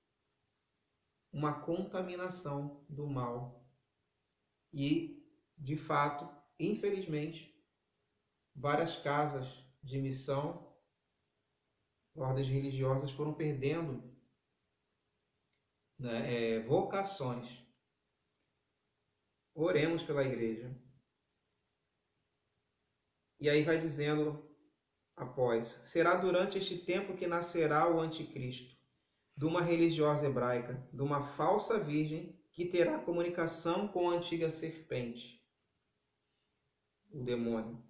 uma contaminação do mal. E, de fato, infelizmente, várias casas de missão, ordens religiosas foram perdendo, né, vocações. Oremos pela igreja. E aí vai dizendo após: será durante este tempo que nascerá o anticristo, de uma religiosa hebraica, de uma falsa virgem, que terá comunicação com a antiga serpente, o demônio.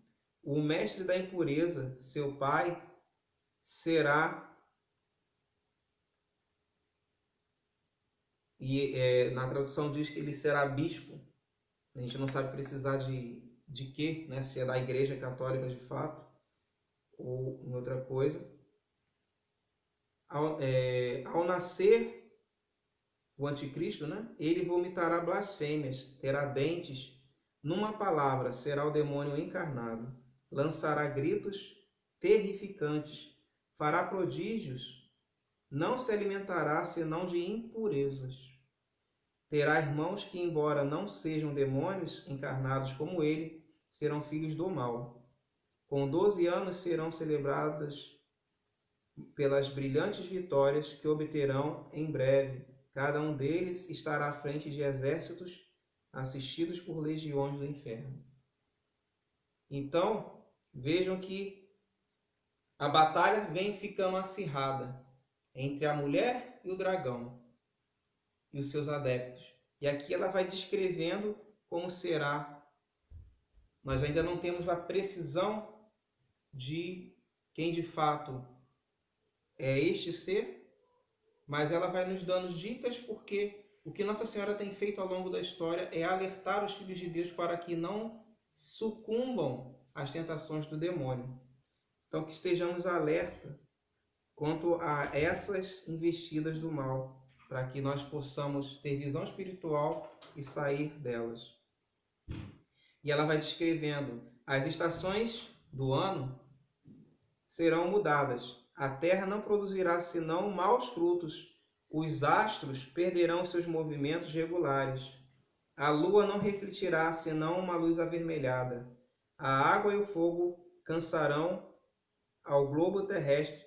O mestre da impureza, seu pai, será... E na tradução diz que ele será bispo. A gente não sabe precisar de quê, né? Se é da Igreja Católica de fato, ou em outra coisa. Ao nascer o anticristo, né? Ele vomitará blasfêmias, terá dentes, numa palavra será o demônio encarnado, lançará gritos terrificantes, fará prodígios, não se alimentará senão de impurezas. Terá irmãos que, embora não sejam demônios encarnados como ele, serão filhos do mal. Com 12 anos serão celebradas pelas brilhantes vitórias que obterão em breve. Cada um deles estará à frente de exércitos assistidos por legiões do inferno. Então, vejam que a batalha vem ficando acirrada entre a mulher e o dragão e os seus adeptos. E aqui ela vai descrevendo como será. Nós ainda não temos a precisão de quem de fato é este ser, mas ela vai nos dando dicas, porque o que Nossa Senhora tem feito ao longo da história é alertar os filhos de Deus para que não sucumbam às tentações do demônio. Então, que estejamos alerta quanto a essas investidas do mal, para que nós possamos ter visão espiritual e sair delas. E ela vai descrevendo: as estações do ano serão mudadas, a terra não produzirá senão maus frutos, os astros perderão seus movimentos regulares, a lua não refletirá senão uma luz avermelhada, a água e o fogo cansarão ao globo terrestre,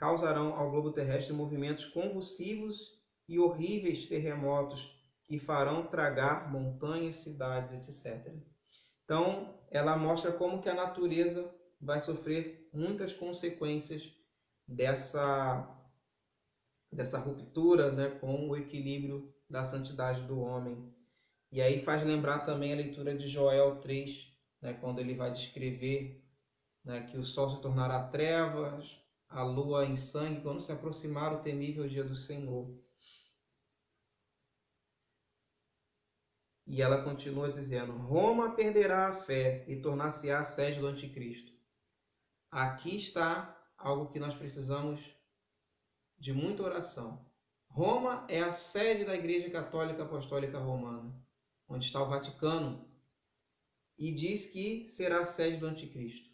causarão ao globo terrestre movimentos convulsivos e horríveis terremotos que farão tragar montanhas, cidades, etc. Então, ela mostra como que a natureza vai sofrer muitas consequências dessa ruptura, né, com o equilíbrio da santidade do homem. E aí faz lembrar também a leitura de Joel 3, né, quando ele vai descrever, né, que o sol se tornará trevas, a lua em sangue, quando se aproximar o temível dia do Senhor. E ela continua dizendo: Roma perderá a fé e tornar-se-á a sede do anticristo. Aqui está algo que nós precisamos de muita oração. Roma é a sede da Igreja Católica Apostólica Romana, onde está o Vaticano, e diz que será a sede do anticristo.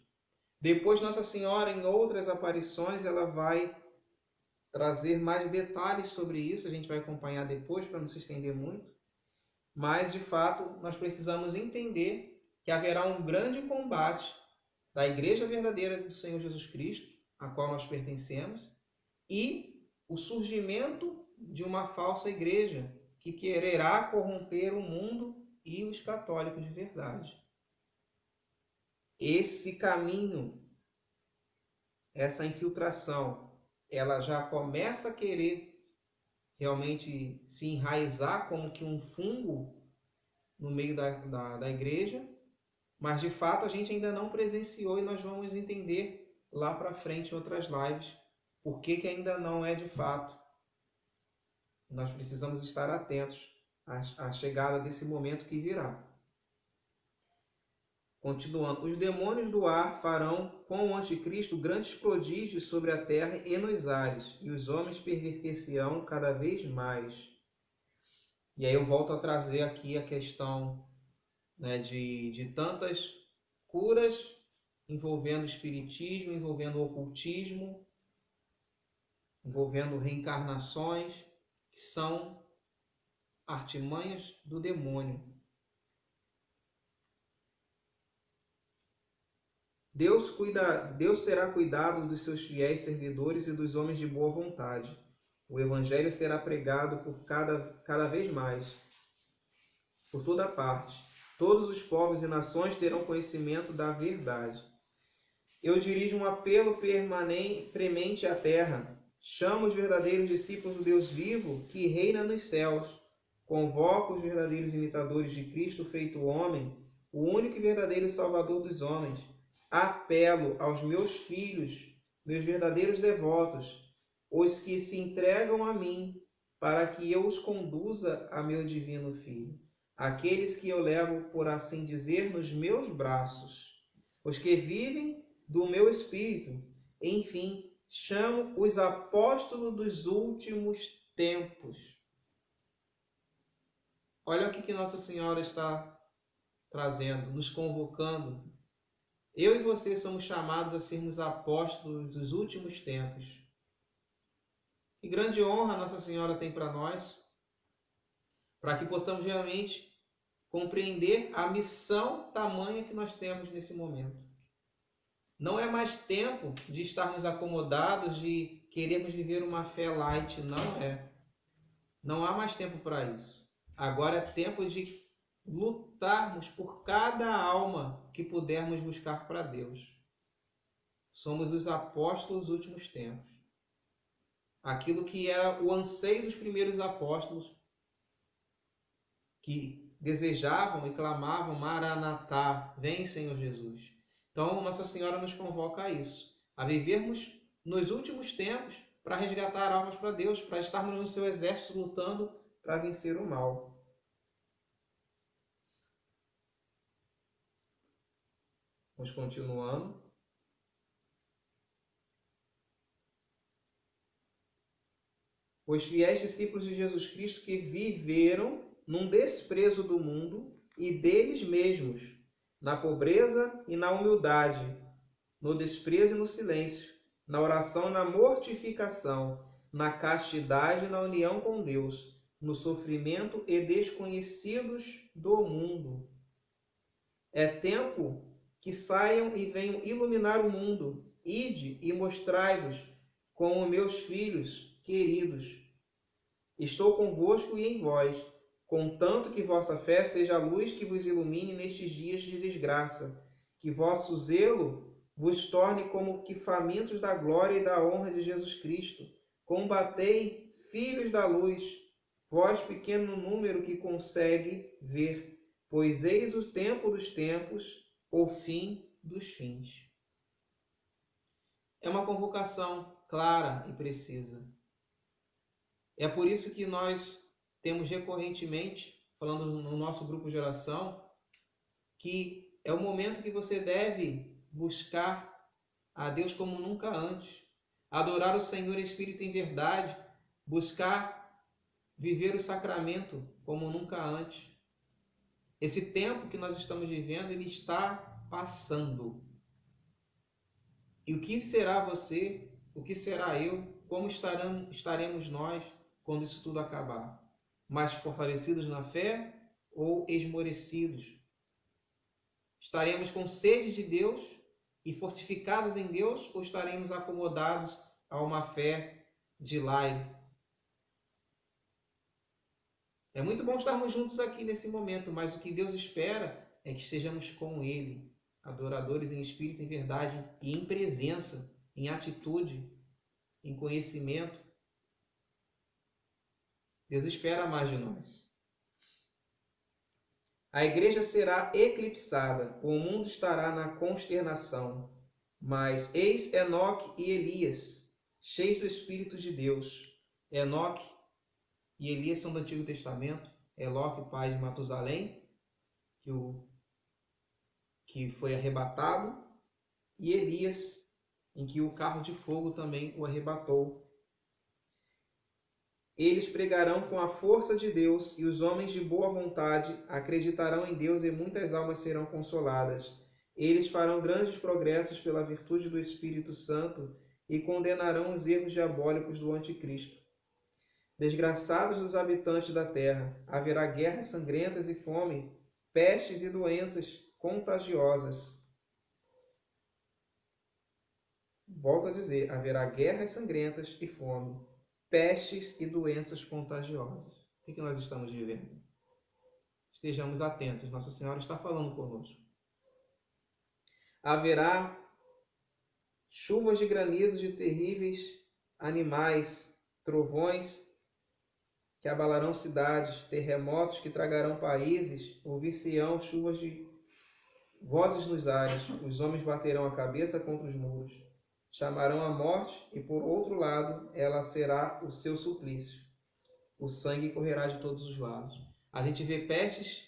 Depois, Nossa Senhora, em outras aparições, ela vai trazer mais detalhes sobre isso, a gente vai acompanhar depois para não se estender muito. Mas, de fato, nós precisamos entender que haverá um grande combate da Igreja verdadeira do Senhor Jesus Cristo, a qual nós pertencemos, e o surgimento de uma falsa igreja que quererá corromper o mundo e os católicos de verdade. Esse caminho, essa infiltração, ela já começa a querer realmente se enraizar como que um fungo no meio da igreja, mas de fato a gente ainda não presenciou e nós vamos entender lá para frente em outras lives por que ainda não é de fato. Nós precisamos estar atentos à chegada desse momento que virá. Continuando, os demônios do ar farão com o anticristo grandes prodígios sobre a terra e nos ares, e os homens perverter-se-ão cada vez mais. E aí eu volto a trazer aqui a questão, né, de tantas curas envolvendo espiritismo, envolvendo ocultismo, envolvendo reencarnações, que são artimanhas do demônio. Deus terá cuidado dos seus fiéis servidores e dos homens de boa vontade. O evangelho será pregado por cada vez mais, por toda parte. Todos os povos e nações terão conhecimento da verdade. Eu dirijo um apelo premente à terra. Chamo os verdadeiros discípulos do Deus vivo, que reina nos céus. Convoco os verdadeiros imitadores de Cristo feito homem, o único e verdadeiro Salvador dos homens. Apelo aos meus filhos, meus verdadeiros devotos, os que se entregam a mim, para que eu os conduza a meu divino Filho. Aqueles que eu levo, por assim dizer, nos meus braços. Os que vivem do meu espírito. Enfim, chamo os apóstolos dos últimos tempos. Olha o que Nossa Senhora está trazendo, nos convocando. Eu e você somos chamados a sermos apóstolos dos últimos tempos. Que grande honra Nossa Senhora tem para nós, para que possamos realmente compreender a missão tamanha que nós temos nesse momento. Não é mais tempo de estarmos acomodados, de querermos viver uma fé light, não é. Não há mais tempo para isso. Agora é tempo de lutarmos por cada alma que pudermos buscar para Deus. Somos os apóstolos dos últimos tempos. Aquilo que era o anseio dos primeiros apóstolos, que desejavam e clamavam: Maranatá, vem Senhor Jesus. Então Nossa Senhora nos convoca a isso, a vivermos nos últimos tempos para resgatar almas para Deus, para estarmos no seu exército lutando para vencer o mal. Vamos continuando. Os fiéis discípulos de Jesus Cristo que viveram num desprezo do mundo e deles mesmos, na pobreza e na humildade, no desprezo e no silêncio, na oração e na mortificação, na castidade e na união com Deus, no sofrimento e desconhecidos do mundo. É tempo que saiam e venham iluminar o mundo. Ide e mostrai-vos como meus filhos queridos. Estou convosco e em vós, contanto que vossa fé seja a luz que vos ilumine nestes dias de desgraça, que vosso zelo vos torne como que famintos da glória e da honra de Jesus Cristo. Combatei, filhos da luz, vós pequeno número que consegue ver, pois eis o tempo dos tempos, o fim dos fins. É uma convocação clara e precisa. É por isso que nós temos recorrentemente, falando no nosso grupo de oração, que é o momento que você deve buscar a Deus como nunca antes, adorar o Senhor Espírito em verdade, buscar viver o sacramento como nunca antes. Esse tempo que nós estamos vivendo, ele está passando. E o que será você? O que será eu? Como estaremos nós quando isso tudo acabar? Mais fortalecidos na fé ou esmorecidos? Estaremos com sede de Deus e fortificados em Deus ou estaremos acomodados a uma fé de live? É muito bom estarmos juntos aqui nesse momento, mas o que Deus espera é que estejamos com Ele, adoradores em espírito, em verdade e em presença, em atitude, em conhecimento. Deus espera mais de nós. A igreja será eclipsada, o mundo estará na consternação. Mas eis Enoque e Elias, cheios do Espírito de Deus. Enoque e Elias são do Antigo Testamento. Enoque, pai de Matusalém, que foi arrebatado, e Elias, em que o carro de fogo também o arrebatou. Eles pregarão com a força de Deus, e os homens de boa vontade acreditarão em Deus, e muitas almas serão consoladas. Eles farão grandes progressos pela virtude do Espírito Santo e condenarão os erros diabólicos do Anticristo. Desgraçados dos habitantes da terra, haverá guerras sangrentas e fome, pestes e doenças contagiosas. Volto a dizer, haverá guerras sangrentas e fome, pestes e doenças contagiosas. O que nós estamos vivendo? Estejamos atentos, Nossa Senhora está falando conosco. Haverá chuvas de granizo de terríveis animais, trovões que abalarão cidades, terremotos que tragarão países, ouvir-se-ão chuvas de vozes nos ares, os homens baterão a cabeça contra os muros, chamarão a morte e, por outro lado, ela será o seu suplício. O sangue correrá de todos os lados. A gente vê pestes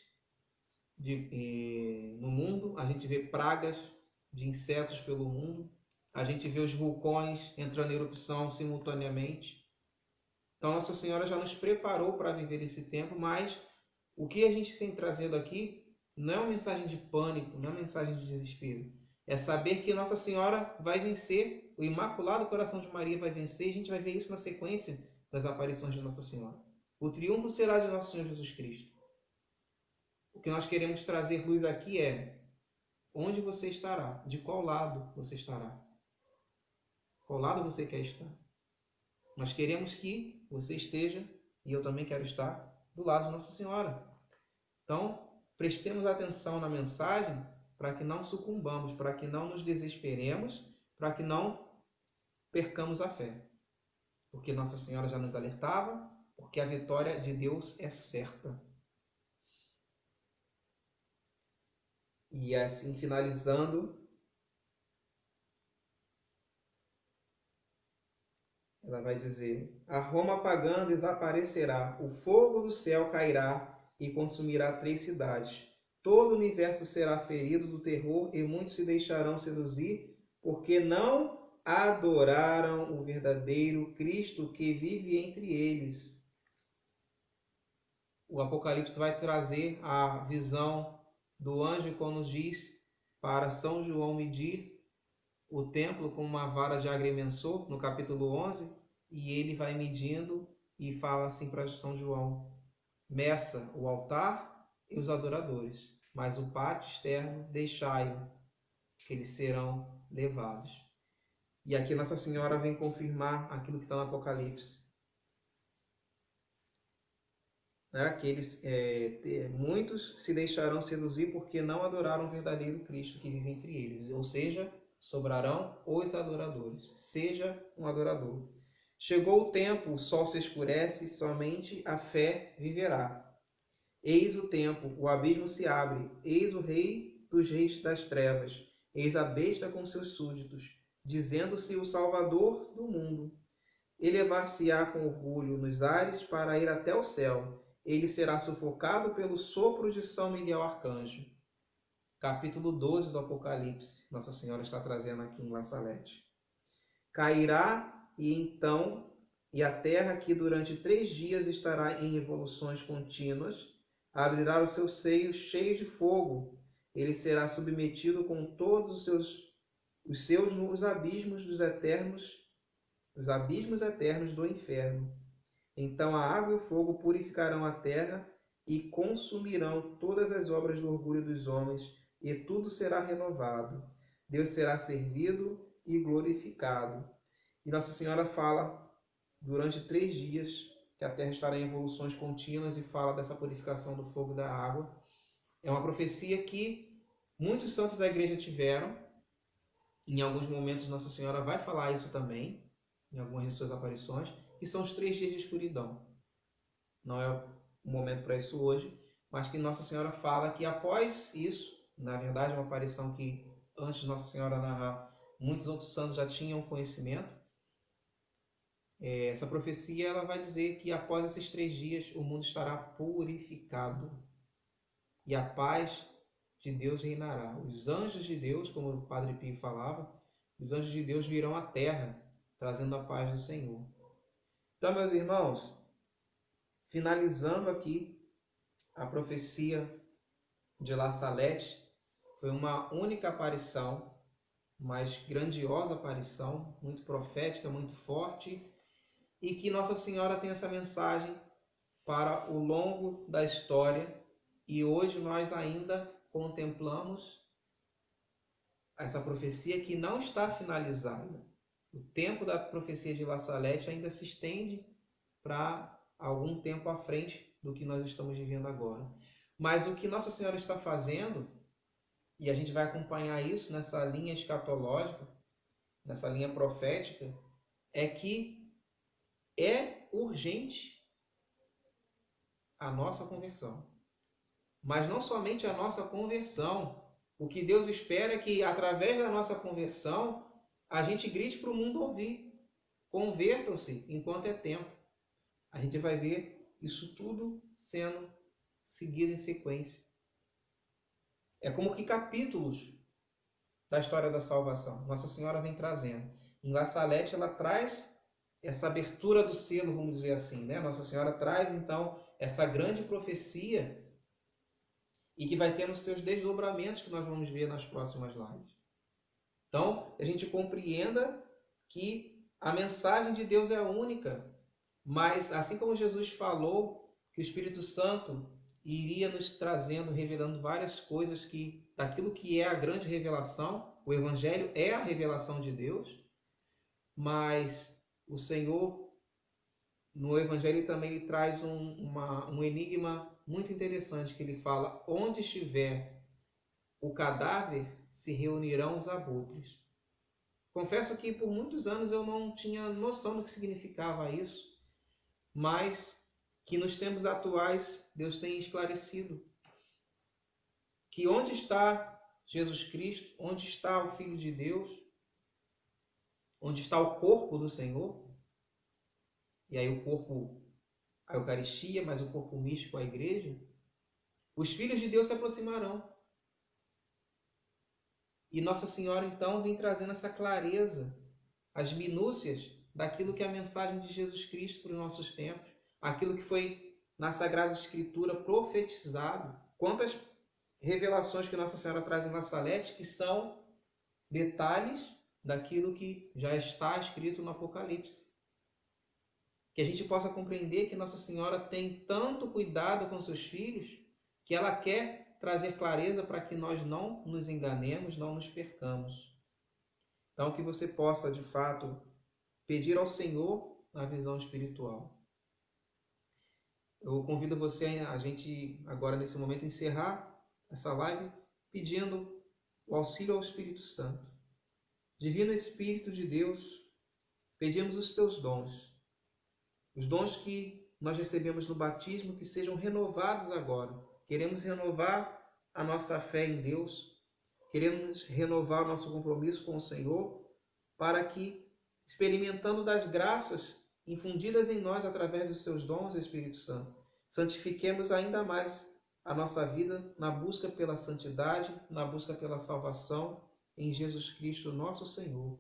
no mundo, a gente vê pragas de insetos pelo mundo, a gente vê os vulcões entrando em erupção simultaneamente. Então, Nossa Senhora já nos preparou para viver esse tempo, mas o que a gente tem trazendo aqui não é uma mensagem de pânico, não é uma mensagem de desespero. É saber que Nossa Senhora vai vencer, o Imaculado Coração de Maria vai vencer, e a gente vai ver isso na sequência das aparições de Nossa Senhora. O triunfo será de Nosso Senhor Jesus Cristo. O que nós queremos trazer luz aqui é onde você estará, de qual lado você estará. Qual lado você quer estar? Nós queremos que você esteja, e eu também quero estar, do lado de Nossa Senhora. Então, prestemos atenção na mensagem para que não sucumbamos, para que não nos desesperemos, para que não percamos a fé. Porque Nossa Senhora já nos alertava, porque a vitória de Deus é certa. E assim, finalizando, ela vai dizer: a Roma pagã desaparecerá, o fogo do céu cairá e consumirá 3 cidades. Todo o universo será ferido do terror e muitos se deixarão seduzir, porque não adoraram o verdadeiro Cristo que vive entre eles. O Apocalipse vai trazer a visão do anjo quando diz para São João medir o templo com uma vara de agrimensor, no capítulo 11, e ele vai medindo e fala assim para São João: meça o altar e os adoradores, mas o pátio externo deixai-o, que eles serão levados. E aqui Nossa Senhora vem confirmar aquilo que está no Apocalipse. Muitos se deixarão seduzir porque não adoraram o verdadeiro Cristo que vive entre eles. Ou seja, sobrarão os adoradores. Seja um adorador. Chegou o tempo, o sol se escurece, somente a fé viverá. Eis o tempo, o abismo se abre, eis o rei dos reis das trevas, eis a besta com seus súditos, dizendo-se o Salvador do mundo. Elevar-se-á com orgulho nos ares para ir até o céu. Ele será sufocado pelo sopro de São Miguel Arcanjo. Capítulo 12 do Apocalipse. Nossa Senhora está trazendo aqui em La Salete. Cairá e a terra que durante 3 dias estará em revoluções contínuas, abrirá os seus seios cheios de fogo. Ele será submetido com todos os seus nos abismos eternos do inferno. Então a água e o fogo purificarão a terra e consumirão todas as obras do orgulho dos homens, e tudo será renovado. Deus será servido e glorificado. E Nossa Senhora fala durante 3 dias que a terra estará em evoluções contínuas e fala dessa purificação do fogo e da água. É uma profecia que muitos santos da igreja tiveram. Em alguns momentos Nossa Senhora vai falar isso também, em algumas de suas aparições, que são os 3 dias de escuridão. Não é o momento para isso hoje, mas que Nossa Senhora fala que após isso, na verdade, uma aparição que antes de Nossa Senhora narrar, muitos outros santos já tinham conhecimento. Essa profecia ela vai dizer que após esses 3 dias o mundo estará purificado e a paz de Deus reinará. Os anjos de Deus, como o Padre Pio falava, os anjos de Deus virão à terra, trazendo a paz do Senhor. Então, meus irmãos, finalizando aqui a profecia de La Salete, foi uma única aparição, mas grandiosa aparição, muito profética, muito forte, e que Nossa Senhora tem essa mensagem para o longo da história, e hoje nós ainda contemplamos essa profecia que não está finalizada. O tempo da profecia de La Salete ainda se estende para algum tempo à frente do que nós estamos vivendo agora. Mas o que Nossa Senhora está fazendo, e a gente vai acompanhar isso nessa linha escatológica, nessa linha profética, é que é urgente a nossa conversão. Mas não somente a nossa conversão. O que Deus espera é que, através da nossa conversão, a gente grite para o mundo ouvir. Convertam-se enquanto é tempo. A gente vai ver isso tudo sendo seguido em sequência. É como que capítulos da história da salvação. Nossa Senhora vem trazendo. Em La Salete, ela traz essa abertura do selo, vamos dizer assim, né? Nossa Senhora traz, então, essa grande profecia e que vai tendo seus desdobramentos que nós vamos ver nas próximas lives. Então, a gente compreenda que a mensagem de Deus é única, mas assim como Jesus falou que o Espírito Santo iria nos trazendo, revelando várias coisas daquilo que é a grande revelação, o Evangelho é a revelação de Deus, mas o Senhor, no Evangelho, também ele traz um enigma muito interessante, que ele fala: onde estiver o cadáver, se reunirão os abutres. Confesso que por muitos anos eu não tinha noção do que significava isso, mas que nos tempos atuais Deus tem esclarecido que onde está Jesus Cristo, onde está o Filho de Deus, onde está o corpo do Senhor, e aí o corpo, a Eucaristia, mas o corpo místico, a Igreja, os filhos de Deus se aproximarão. E Nossa Senhora, então, vem trazendo essa clareza, as minúcias daquilo que é a mensagem de Jesus Cristo para os nossos tempos, aquilo que foi na Sagrada Escritura profetizado. Quantas revelações que Nossa Senhora traz em La Salete que são detalhes daquilo que já está escrito no Apocalipse. Que a gente possa compreender que Nossa Senhora tem tanto cuidado com seus filhos que ela quer trazer clareza para que nós não nos enganemos, não nos percamos. Então, que você possa, de fato, pedir ao Senhor a visão espiritual. Eu convido você a gente, agora nesse momento, encerrar essa live pedindo o auxílio ao Espírito Santo. Divino Espírito de Deus, pedimos os teus dons, os dons que nós recebemos no batismo, que sejam renovados agora. Queremos renovar a nossa fé em Deus, queremos renovar o nosso compromisso com o Senhor, para que, experimentando das graças infundidas em nós através dos seus dons, Espírito Santo, santifiquemos ainda mais a nossa vida na busca pela santidade, na busca pela salvação em Jesus Cristo, nosso Senhor.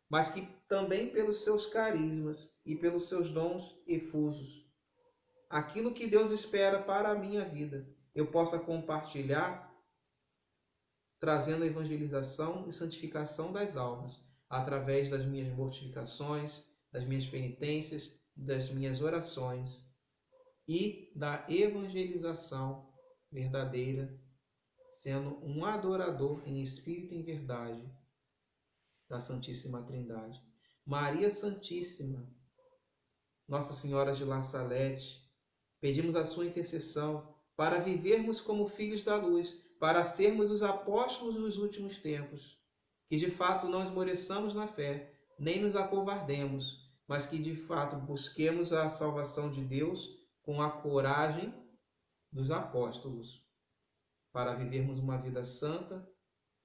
Mas que também pelos seus carismas e pelos seus dons efusos, aquilo que Deus espera para a minha vida, eu possa compartilhar, trazendo a evangelização e santificação das almas, através das minhas mortificações, das minhas penitências, das minhas orações e da evangelização verdadeira, sendo um adorador em espírito e em verdade da Santíssima Trindade. Maria Santíssima, Nossa Senhora de La Salete, pedimos a sua intercessão para vivermos como filhos da luz, para sermos os apóstolos dos últimos tempos, que de fato não esmoreçamos na fé, nem nos acovardemos, mas que de fato busquemos a salvação de Deus com a coragem dos apóstolos, para vivermos uma vida santa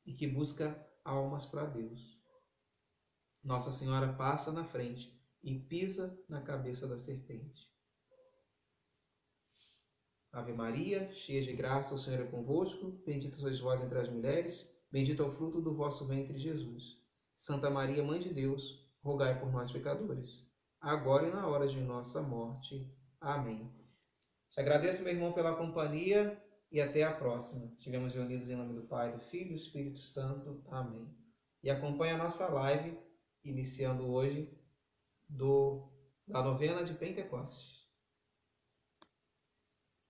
e que busca almas para Deus. Nossa Senhora passa na frente e pisa na cabeça da serpente. Ave Maria, cheia de graça, o Senhor é convosco. Bendita sois vós entre as mulheres, bendito é o fruto do vosso ventre, Jesus. Santa Maria, Mãe de Deus, rogai por nós, pecadores, agora e na hora de nossa morte. Amém. Te agradeço, meu irmão, pela companhia e até a próxima. Estivemos reunidos em nome do Pai, do Filho e do Espírito Santo. Amém. E acompanhe a nossa live, iniciando hoje, da novena de Pentecostes.